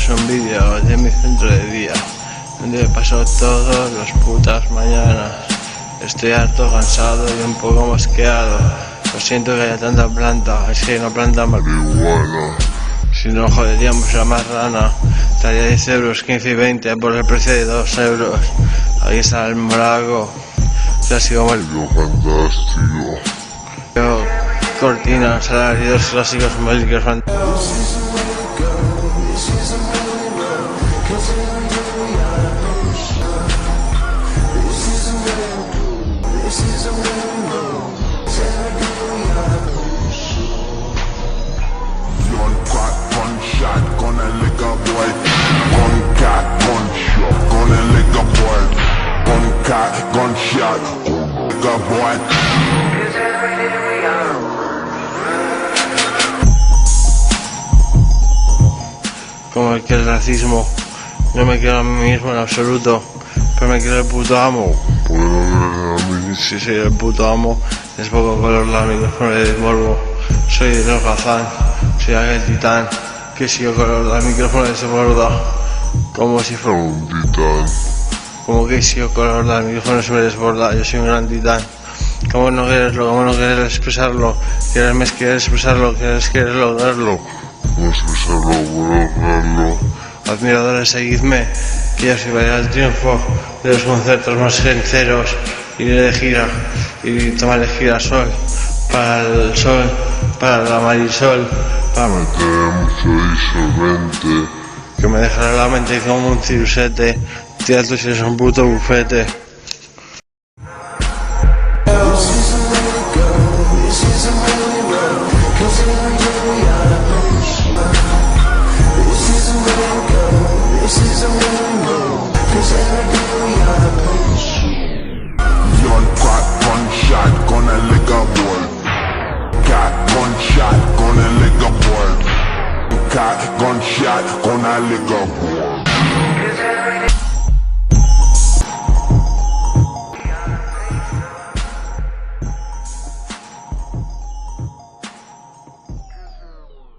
es un vídeo de mi centro de día, donde paso todas las putas mañanas. Estoy harto, cansado y un poco mosqueado. Lo siento que haya tanta planta, es que no planta marihuana. Si no joderíamos a más rana, estaría 10 euros, 15 y 20 por el precio de 2 euros. Ahí está el morago, clásico fantástico. Cortinas, salarios clásicos, músicos fantásticos. Gunshot, good boy. Como el que el racismo, no me quiero a mí mismo en absoluto, pero me quiero el puto amo. Si soy el puto amo, es poco color la micrófono de morbo. Soy el holgazán, soy aquel titán que sigo color la micrófono de su borda, como si fuera un titán. Como que si yo color el micrófono se me desborda, yo soy un gran titán. ¿Cómo no quererlo? ¿Cómo no querer expresarlo? Quererme es querer expresarlo, querer lograrlo. No expresarlo, lograrlo. Admiradores, seguidme, que yo soy para ir al triunfo de los conciertos más sinceros. Iré de gira y tomaré girasol para el sol, para la marisol, para meter mucho disolvente que me dejará la mente como un cirusete. Tía, tú si eres un puto bufete. Gunshot, gonna lick a boy. Got gunshot, gonna lick a boy. Got gunshot, gonna lick a boy.